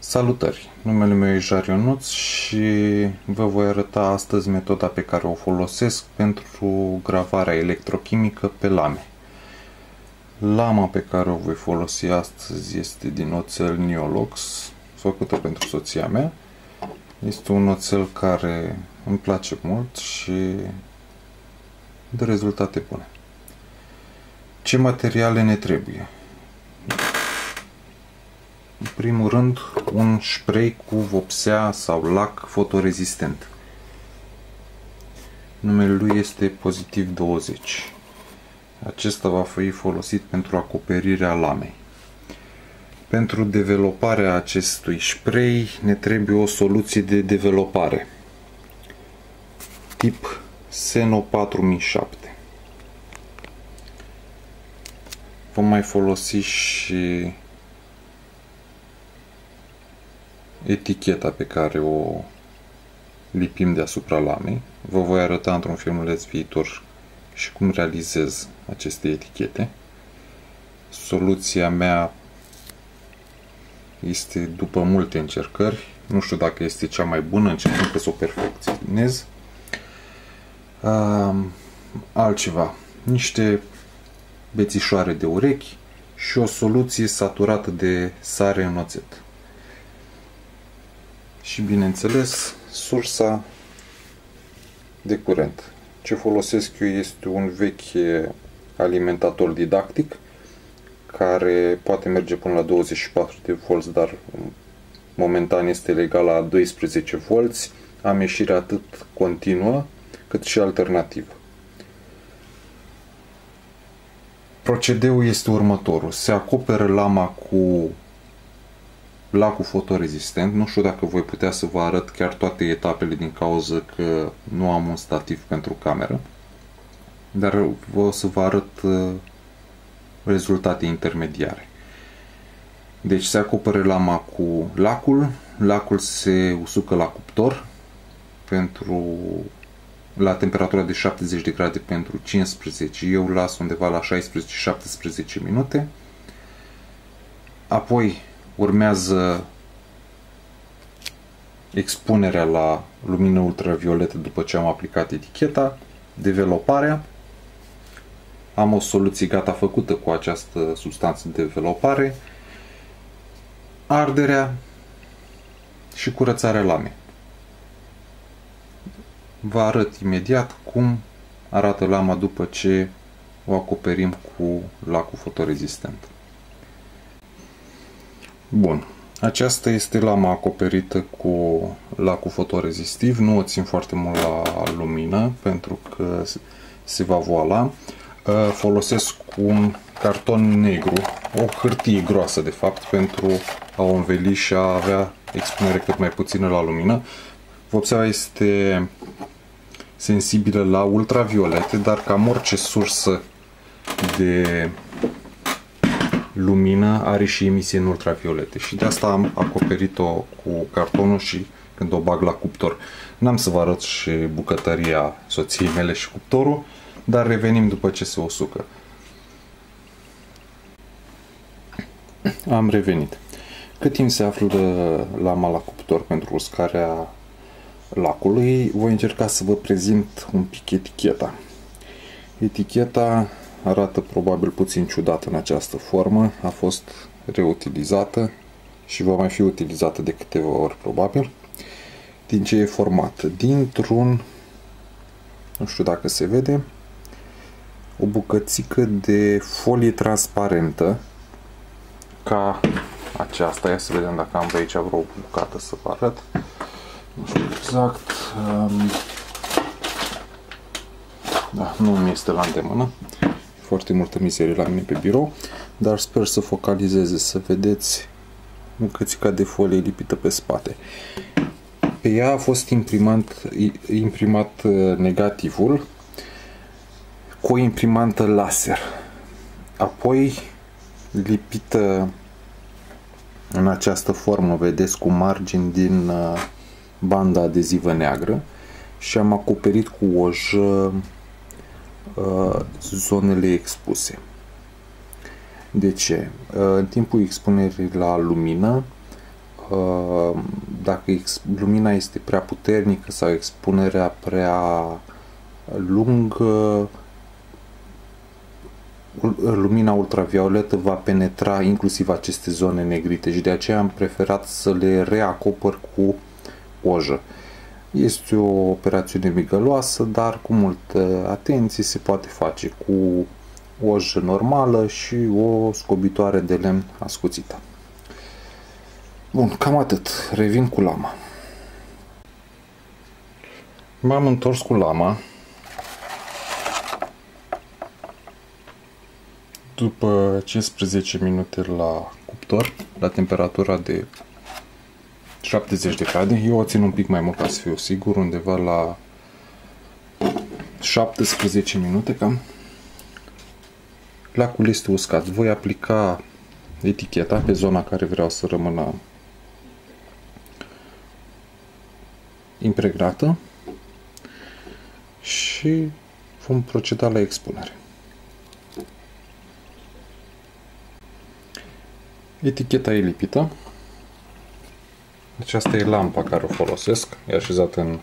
Salutări! Numele meu e Jarionuț și vă voi arăta astăzi metoda pe care o folosesc pentru gravarea electrochimică pe lame. Lama pe care o voi folosi astăzi este din oțel Neolox, făcută pentru soția mea. Este un oțel care îmi place mult și dă rezultate bune. Ce materiale ne trebuie? În primul rând, un spray cu vopsea sau lac fotorezistent. Numele lui este Pozitiv 20. Acesta va fi folosit pentru acoperirea lamei. Pentru developarea acestui spray ne trebuie o soluție de developare tip Seno 4007. Vom mai folosi și eticheta pe care o lipim deasupra lamei. Vă voi arăta într-un filmuleț viitor și cum realizez aceste etichete. Soluția mea este după multe încercări. Nu știu dacă este cea mai bună, încercând să o perfecționez. Altceva. Niște bețișoare de urechi și o soluție saturată de sare în oțet. Și bineînțeles, sursa de curent. Ce folosesc eu este un vechi alimentator didactic care poate merge până la 24 de volți, dar momentan este legal la 12 volți. Am ieșire atât continuă cât și alternativă. Procedeul este următorul. Se acoperă lama cu lacul fotorezistent. Nu știu dacă voi putea să vă arăt chiar toate etapele din cauza că nu am un stativ pentru cameră, dar o să vă arăt rezultate intermediare. Deci se acoperă lama cu lacul se usucă la cuptor la temperatura de 70 de grade pentru 15, eu las undeva la 16-17 minute. Apoi urmează expunerea la lumină ultravioletă după ce am aplicat eticheta, developarea. Am o soluție gata făcută cu această substanță de developare, arderea și curățarea lamei. Vă arăt imediat cum arată lama după ce o acoperim cu lacul fotorezistent. Bun, aceasta este lama acoperită cu lacul fotorezistiv. Nu o țin foarte mult la lumină pentru că se va voala. Folosesc un carton negru, o hârtie groasă de fapt, pentru a o înveli și a avea expunere cât mai puțină la lumină. Vopseaua este sensibilă la ultraviolete, dar cam orice sursă de lumină are și emisie în ultraviolete și de asta am acoperit-o cu cartonul și când o bag la cuptor. N-am să vă arăt și bucătăria soției mele și cuptorul, dar revenim după ce se usucă. Am revenit. Cât timp se află lama la cuptor pentru uscarea lacului, voi încerca să vă prezint un pic eticheta. Eticheta arată probabil puțin ciudat în această formă, a fost reutilizată și va mai fi utilizată de câteva ori probabil. Din ce e formată? Dintr-un, nu știu dacă se vede, o bucățică de folie transparentă ca aceasta. Ia să vedem dacă am pe aici vreo bucată să vă arăt. Nu știu exact. Da, nu mi este la îndemână. Foarte multă mizerie la mine pe birou, dar sper să focalizeze, să vedeți bucățica de folie lipită pe spate. Pe ea a fost imprimat negativul cu o imprimantă laser, apoi lipită în această formă, vedeți, cu margini din banda adezivă neagră și am acoperit cu ojă zonele expuse. De ce? În timpul expunerii la lumină dacă lumina este prea puternică sau expunerea prea lungă, lumina ultravioletă va penetra inclusiv aceste zone negrite și de aceea am preferat să le reacopăr cu ojă. Este o operațiune migăloasă, dar cu multă atenție se poate face cu ojă normală și o scobitoare de lemn ascuțită. Bun, cam atât. Revin cu lama. M-am întors cu lama după 15 minute la cuptor, la temperatura de 70 de grade. Eu o țin un pic mai mult ca să fiu sigur, undeva la 17 minute cam. Lacul este uscat. Voi aplica eticheta pe zona care vreau să rămână impregnată și vom proceda la expunere. Eticheta e lipită. Deci asta e lampa care o folosesc. E așezată în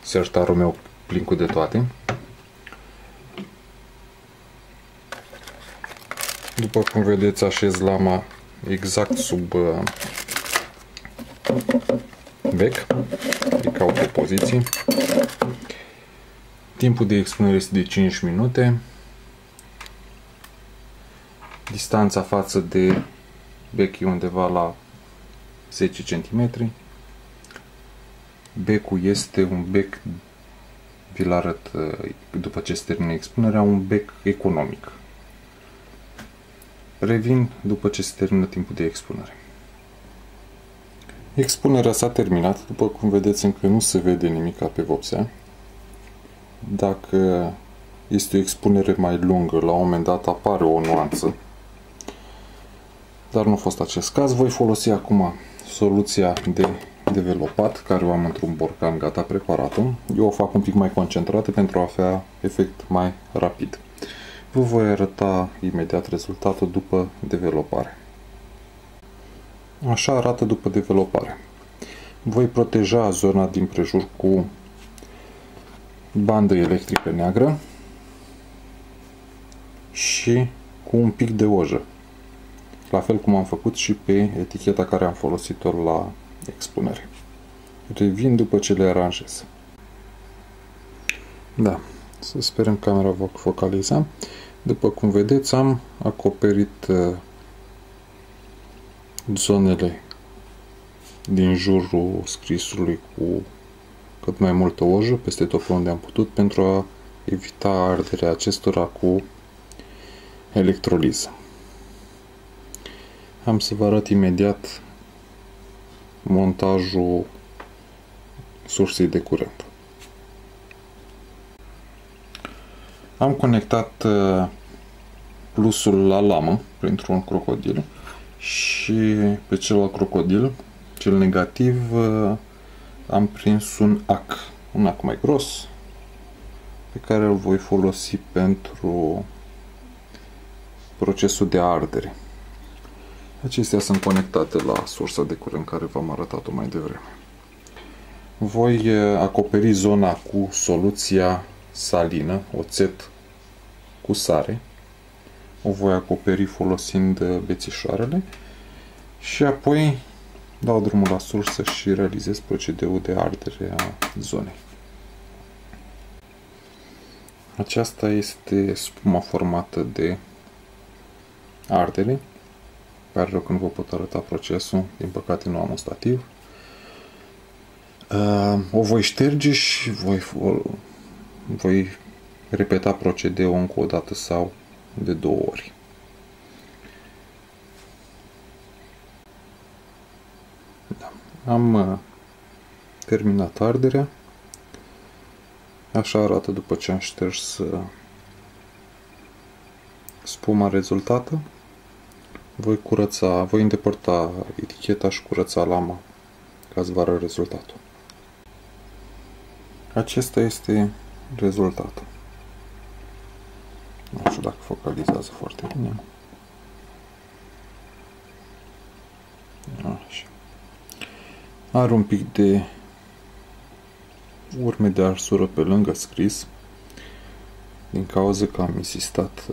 sertarul meu plin cu de toate. După cum vedeți, așez lama exact sub bec. E ca o poziție. Timpul de expunere este de 5 minute. Distanța față de bec e undeva la 10 cm. Becul este un bec, vi-l arăt după ce se termină expunerea, un bec economic. Revin după ce se termină timpul de expunere. Expunerea s-a terminat, după cum vedeți încă nu se vede nimic pe vopsea. Dacă este o expunere mai lungă, la un moment dat apare o nuanță, dar nu a fost acest caz. Voi folosi acum soluția de developat, care o am într-un borcan gata preparată. Eu o fac un pic mai concentrată pentru a avea efect mai rapid. Vă voi arăta imediat rezultatul după developare. Așa arată după developare. Voi proteja zona din prejur cu bandă electrică neagră și cu un pic de ojă. La fel cum am făcut și pe eticheta care am folosit-o la expunere. Revin după ce le aranjez. Da, să sperăm camera va focaliza. După cum vedeți, am acoperit zonele din jurul scrisului cu cât mai multă ojă, peste tot pe unde am putut, pentru a evita arderea acestora cu electroliză. Am să vă arăt imediat montajul sursei de curent. Am conectat plusul la lamă printr-un crocodil și pe celălalt crocodil, cel negativ, am prins un ac mai gros pe care îl voi folosi pentru procesul de ardere. Acestea sunt conectate la sursa de curent care v-am arătat-o mai devreme. Voi acoperi zona cu soluția salină, oțet cu sare. O voi acoperi folosind bețișoarele și apoi dau drumul la sursă și realizez procedeul de ardere a zonei. Aceasta este spuma formată de ardere. Pare rău că nu vă pot arăta procesul, din păcate nu am un stativ. O voi șterge și voi repeta procedeul încă o dată sau de 2 ori. Da. Am terminat arderea. Așa arată după ce am șters spuma rezultată. Voi îndepărta eticheta și curăța lama ca să vă arăt rezultatul. Acesta este rezultatul. Nu știu dacă focalizează foarte bine. Așa. Are un pic de urme de arsură pe lângă scris, din cauza că am insistat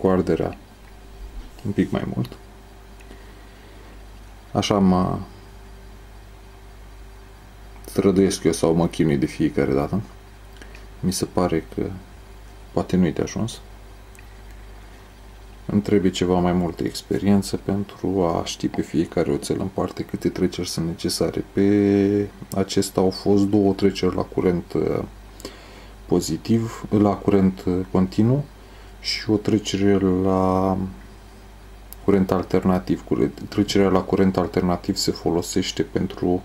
cu arderea un pic mai mult. Așa mă străduiesc eu sau mă chinui de fiecare dată. Mi se pare că poate nu-i de ajuns. Îmi trebuie ceva mai multă experiență pentru a ști pe fiecare oțel în parte câte treceri sunt necesare. Pe acesta au fost 2 treceri la curent pozitiv, la curent continuu și o trecere la curent alternativ. Trecerea la curent alternativ se folosește pentru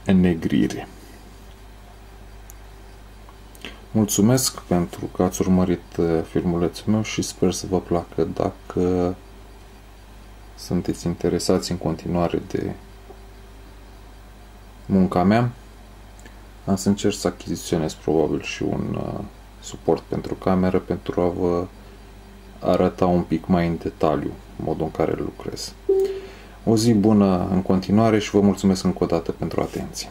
înnegrire. Mulțumesc pentru că ați urmărit filmulețul meu și sper să vă placă. Dacă sunteți interesați în continuare de munca mea, am să încerc să achiziționez probabil și un suport pentru cameră pentru a vă arăta un pic mai în detaliu modul în care lucrez. O zi bună în continuare și vă mulțumesc încă o dată pentru atenție.